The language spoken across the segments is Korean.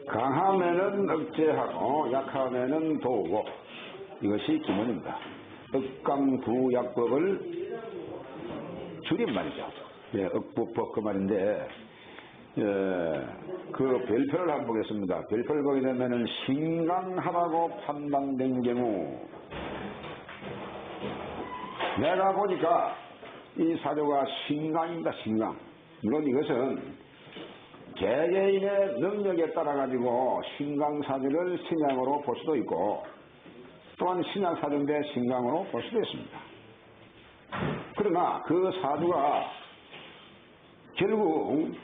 강함에는 억제하고 약함에는 도우고, 이것이 기본입니다. 억강부약법을 줄임말이죠. 네, 억부법 그 말인데, 그 별표를 한번 보겠습니다. 별표를 보게 되면은 신강하다고 판단된 경우, 내가 보니까 이 사주가 신강입니다. 신강. 물론 이것은 개개인의 능력에 따라 가지고 신강사주를 신약으로 볼 수도 있고, 또한 신약사주인데 신강으로 볼 수도 있습니다. 그러나 그 사주가 결국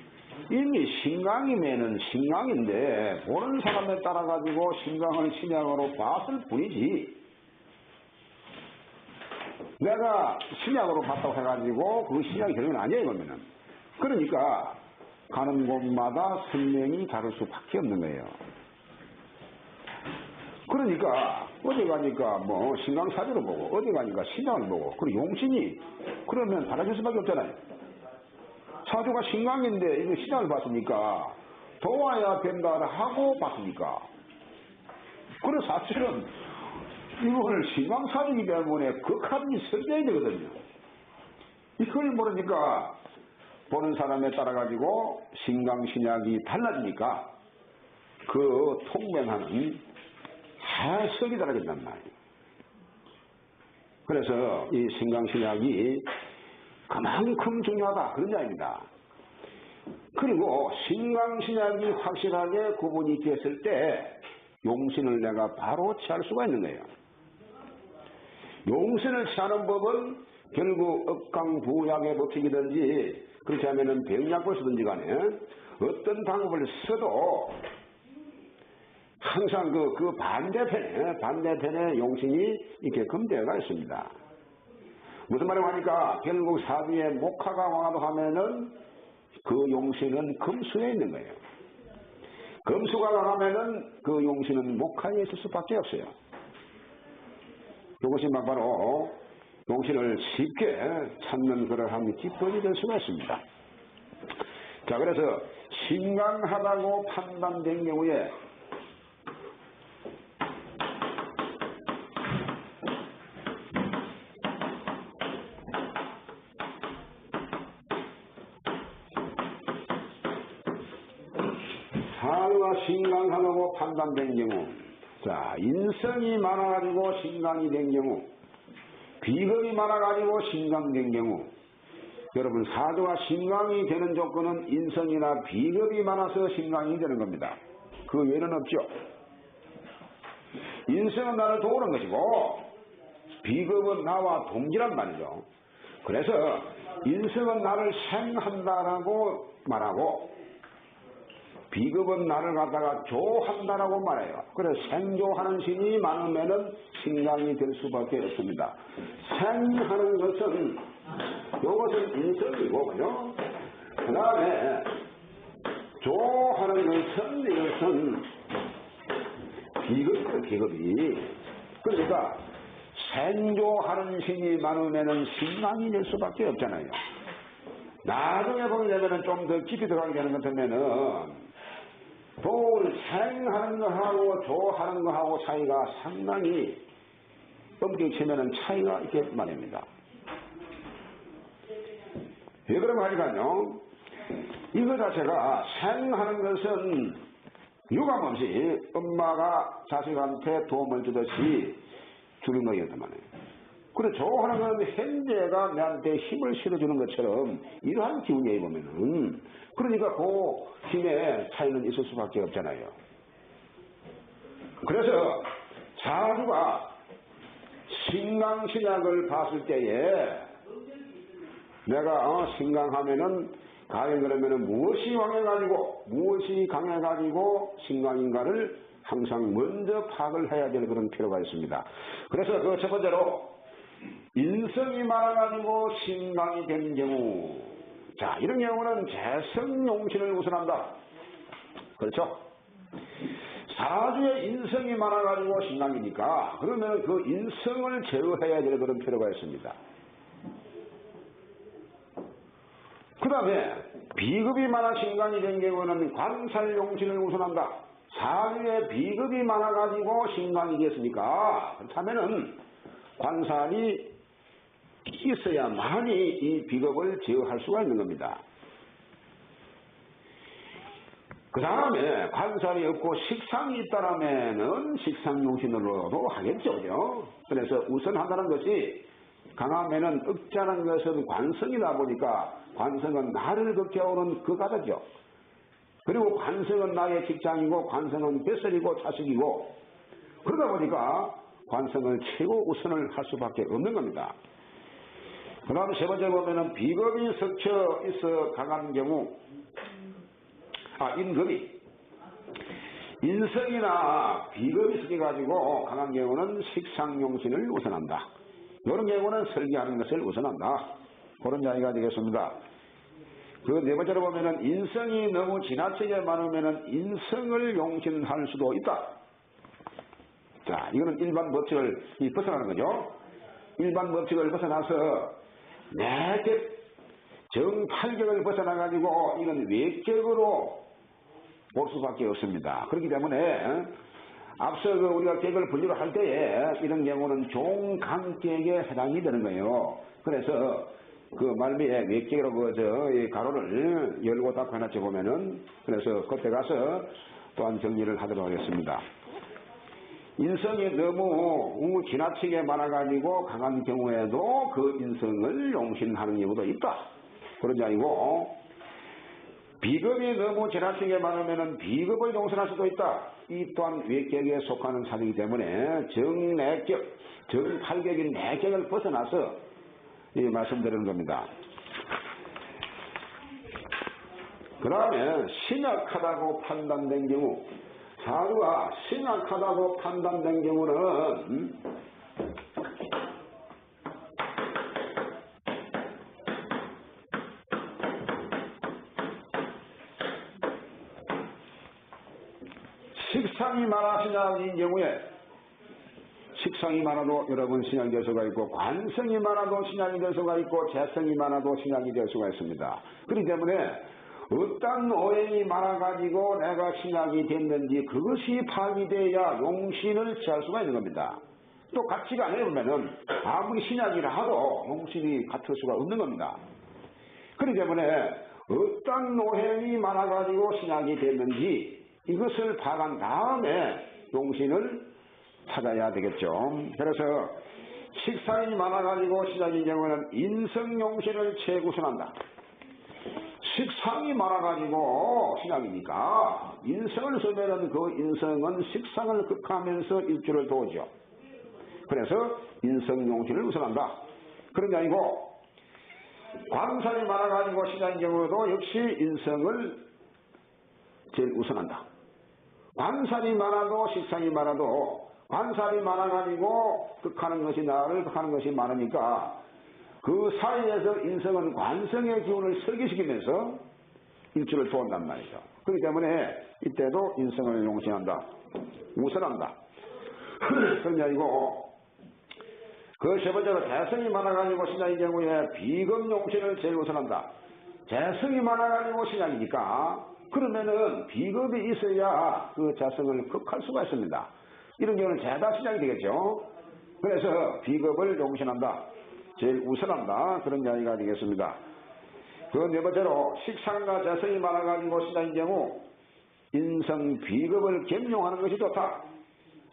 이미 신강이면은 신강인데, 보는 사람에 따라 가지고 신강을 신약으로 봤을 뿐이지, 내가 신약으로 봤다고 해가지고 그 신약이 되는 건 아니에요. 그러면은. 그러니까 가는 곳마다 선명이 다를 수밖에 없는 거예요. 그러니까 어디 가니까 뭐 신강사주를 보고, 어디 가니까 신약을 보고, 그리고 용신이 그러면 달라질 수밖에 없잖아요. 사주가 신강인데 이거 신약을 봤으니까 도와야 된다 하고 봤으니까. 그래서 사실은 이걸 신강사주이기 때문에 극한이 설정이 되거든요. 이걸 모르니까 보는 사람에 따라 가지고 신강신약이 달라지니까 그 통변하는 해석이 달라진단 말이에요. 그래서 이 신강신약이 그만큼 중요하다, 그런 이야기입니다. 그리고 신강신약이 확실하게 구분이 됐을 때 용신을 내가 바로 취할 수가 있는 거예요. 용신을 취하는 법은 결국 억강부약에 버티기든지, 그렇지 않으면 병약을 쓰든지 간에 어떤 방법을 써도 항상 그 반대편에 용신이 있게끔 되어가 있습니다. 무슨 말을 하니까 결국 사주에 목화가 왕하도 하면은 그 용신은 금수에 있는 거예요. 금수가 강하면은 그 용신은 목화에 있을 수밖에 없어요. 이것이 바로 용신을 쉽게 찾는 그러한 기법이 될 수가 있습니다. 자, 그래서 신강하다고 판단된 경우에 사주가 신강하다고 판단된 경우, 자, 인성이 많아가지고 신강이 된 경우, 비겁이 많아가지고 신강된 경우, 여러분 사주가 신강이 되는 조건은 인성이나 비겁이 많아서 신강이 되는 겁니다. 그 외에는 없죠. 인성은 나를 도우는 것이고 비겁은 나와 동질한 말이죠. 그래서 인성은 나를 생한다라고 말하고 비겁은 나를 갖다가 조한다라고 말해요. 그래서 생조하는 신이 많으면은 신강이 될 수밖에 없습니다. 생하는 것은, 이것은 인성이고, 그죠? 그 다음에 조하는 것은, 이것은 비겁이에요, 비겁이. 그러니까 생조하는 신이 많으면은 신강이 될 수밖에 없잖아요. 나중에 보게 되면은 좀 더 깊이 들어가게 되는 것 같으면은 도를 생하는 거하고 조하는 거하고 차이가 상당히 엄격치면은 차이가 있게 말입니다. 왜 그런가 하니까요, 이거 자체가 생하는 것은 유감없이 엄마가 자식한테 도움을 주듯이 주는 거였단 말이에요. 그래, 조하는 건 현재가 내한테 힘을 실어주는 것처럼 이러한 기운이에요, 보면은. 그러니까 그 힘의 차이는 있을 수밖에 없잖아요. 그래서 사주가 신강신약을 봤을 때에 내가 신강하면은 가령 그러면은 무엇이 왕해가지고 무엇이 강해가지고 신강인가를 항상 먼저 파악을 해야 되는 그런 필요가 있습니다. 그래서 그 첫 번째로 인성이 많아가지고 신강이 된 경우, 자, 이런 경우는 재성용신을 우선한다. 그렇죠? 사주에 인성이 많아가지고 신강이니까 그러면 그 인성을 제어해야 될 그런 필요가 있습니다. 그 다음에 비급이 많아 신강이 된 경우는 관살용신을 우선한다. 사주에 비급이 많아가지고 신강이 됐으니까 그렇다면은 관살이 있어야만이 이 비급을 제어할 수가 있는 겁니다. 그 다음에 관살이 없고 식상이 있다라면은 식상용신으로도 하겠죠. 그래서 우선 한다는 것이 강하면은 억자는 것은 관성이다 보니까 관성은 나를 걱겨오는 그 가다죠. 그리고 관성은 나의 직장이고 관성은 뱃살이고 자식이고 그러다 보니까 관성을 최고 우선을 할 수밖에 없는 겁니다. 그 다음 세 번째 보면은 비겁이 섞여 있어 강한 경우 인겁이 인성이나 비겁이 섞여가지고 강한 경우는 식상용신을 우선한다. 이런 경우는 설계하는 것을 우선한다. 그런 이야기가 되겠습니다. 그 네 번째로 보면은 인성이 너무 지나치게 많으면은 인성을 용신할 수도 있다. 자, 이거는 일반 법칙을 벗어나는 거죠. 일반 법칙을 벗어나서 내격 정팔격을 벗어나가지고 이건 외격으로 볼 수밖에 없습니다. 그렇기 때문에 앞서 우리가 격을 분류를 할 때에 이런 경우는 종강격에 해당이 되는 거예요. 그래서 그 말미에 외격으로 이 가로를 열고 닫혀놨지 보면은 그래서 그때 가서 또한 정리를 하도록 하겠습니다. 인성이 너무 지나치게 많아가지고 강한 경우에도 그 인성을 용신하는 경우도 있다. 그런 게 아니고 비겁이 너무 지나치게 많으면 비겁을 용신할 수도 있다. 이 또한 외격에 속하는 사정이기 때문에 정내격, 정팔격인 내격을 벗어나서 말씀드리는 겁니다. 그 다음에 신약하다고 판단된 경우 사주가 신약하다고 판단된 경우는 식상이 많아 신약인 경우에 식상이 많아도 여러분 신약이 될 수가 있고 관성이 많아도 신약이 될 수가 있고 재성이 많아도 신약이 될 수가 있습니다. 그렇기 때문에 어떤 오행이 많아가지고 내가 신약이 됐는지 그것이 파악돼야 용신을 취할 수가 있는 겁니다. 또 같이가 안 해보면은 아무리 신약이라 하도 용신이 같을 수가 없는 겁니다. 그렇기 때문에 어떤 오행이 많아가지고 신약이 됐는지 이것을 파악한 다음에 용신을 찾아야 되겠죠. 그래서 식상이 많아가지고 신약인 경우는 인성용신을 최우선한다. 식상이 많아가지고 신약이니까 인성을 쓰면은 그 인성은 식상을 극하면서 일주를 도우죠. 그래서 인성용신을 우선한다. 그런 게 아니고 관살이 많아가지고 신약인 경우도 역시 인성을 제일 우선한다. 관살이 많아도 식상이 많아도 관살이 많아가지고 극하는 것이 나를 극하는 것이 많으니까 그 사이에서 인성은 관성의 기운을 설계시키면서 일주를 도운단 말이죠. 그렇기 때문에 이때도 인성을 용신한다. 우선한다. 그런 게 아니고 그 세 번째로 재성이 많아가지고 신약인 경우에 비겁 용신을 제일 우선한다. 재성이 많아가지고 신약이니까 그러면은 비겁이 있어야 그 재성을 극할 수가 있습니다. 이런 경우는 재다 신약이 되겠죠. 그래서 비겁을 용신한다. 제일 우선한다. 그런 이야기가 되겠습니다. 그 네 번째로 식상과 재성이 많아가지고 신약인 경우 인성 비겁을 겸용하는 것이 좋다.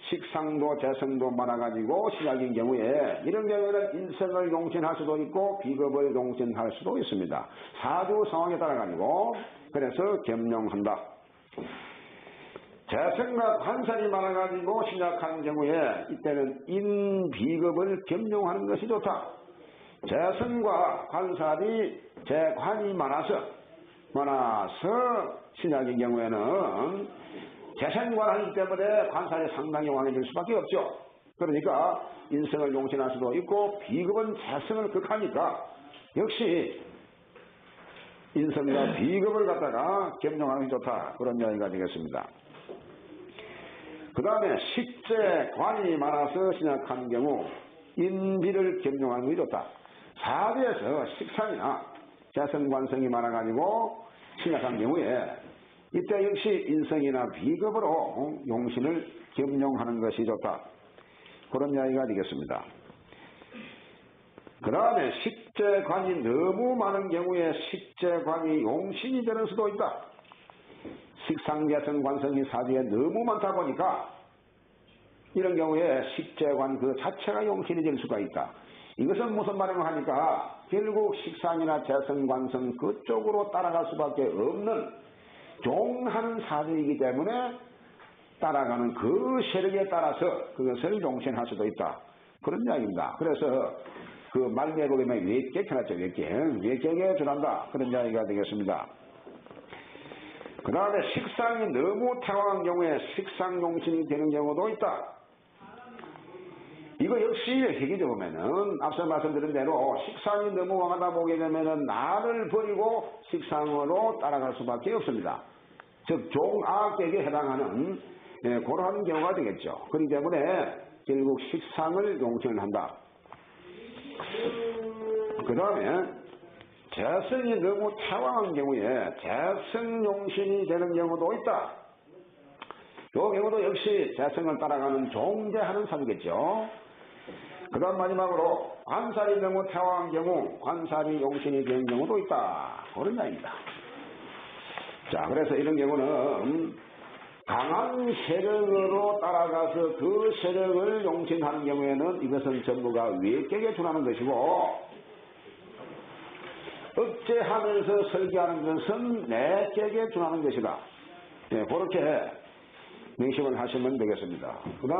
식상도 재성도 많아가지고 신약인 경우에 이런 경우에는 인성을 용신할 수도 있고 비겁을 용신할 수도 있습니다. 사주 상황에 따라가지고 그래서 겸용한다. 재성과 관살이 많아가지고 신약하는 경우에 이때는 인비겁을 겸용하는 것이 좋다. 재성과 관살이 재관이 많아서 신약인 경우에는 재생관하기 때문에 관살이 상당히 왕해질 수밖에 없죠. 그러니까 인성을 용신할 수도 있고 비겁은 재성을 극하니까 역시 인성과 비겁을 갖다가 겸용하는 게 좋다. 그런 이야기가 되겠습니다. 그 다음에 식재, 관이 많아서 신약한 경우 인비를 겸용하는 게 좋다. 사주에서 식상이나 재성관성이 많아가지고 신약한 경우에 이때 역시 인성이나 비겁으로 용신을 겸용하는 것이 좋다. 그런 이야기가 되겠습니다. 그 다음에 식재관이 너무 많은 경우에 식재관이 용신이 되는 수도 있다. 식상재성관성이 사주에 너무 많다 보니까 이런 경우에 식재관 그 자체가 용신이 될 수가 있다. 이것은 무슨 말인가 하니까 결국 식상이나 재성관성 그쪽으로 따라갈 수밖에 없는 종하는 사주이기 때문에 따라가는 그 세력에 따라서 그것을 용신할 수도 있다. 그런 이야기입니다. 그래서 그 말미에 보면 외격 해놨죠. 외격에 준한다. 그런 이야기가 되겠습니다. 그 다음에 식상이 너무 태왕한 경우에 식상용신이 되는 경우도 있다. 이거 역시 얘기죠. 보면은 앞서 말씀드린 대로 식상이 너무 강하다 보게 되면은 나를 버리고 식상으로 따라갈 수밖에 없습니다. 즉 종악격에 해당하는 그러한 경우가 되겠죠. 그렇기 때문에 결국 식상을 용신을 한다. 그 다음에 재성이 너무 태왕한 경우에 재성용신이 되는 경우도 있다. 이 경우도 역시 재성을 따라가는 종대하는 사주겠죠. 그 다음 마지막으로 관살이 너무 태왕한 경우 관살이 용신이 되는 경우도 있다. 그런 이야기입니다. 자, 그래서 이런 경우는 강한 세력으로 따라가서 그 세력을 용신하는 경우에는 이것은 전부가 외격에 준하는 것이고 억제하면서 설계하는 것은 내격에 준하는 것이다. 그렇게 명심을 하시면 되겠습니다.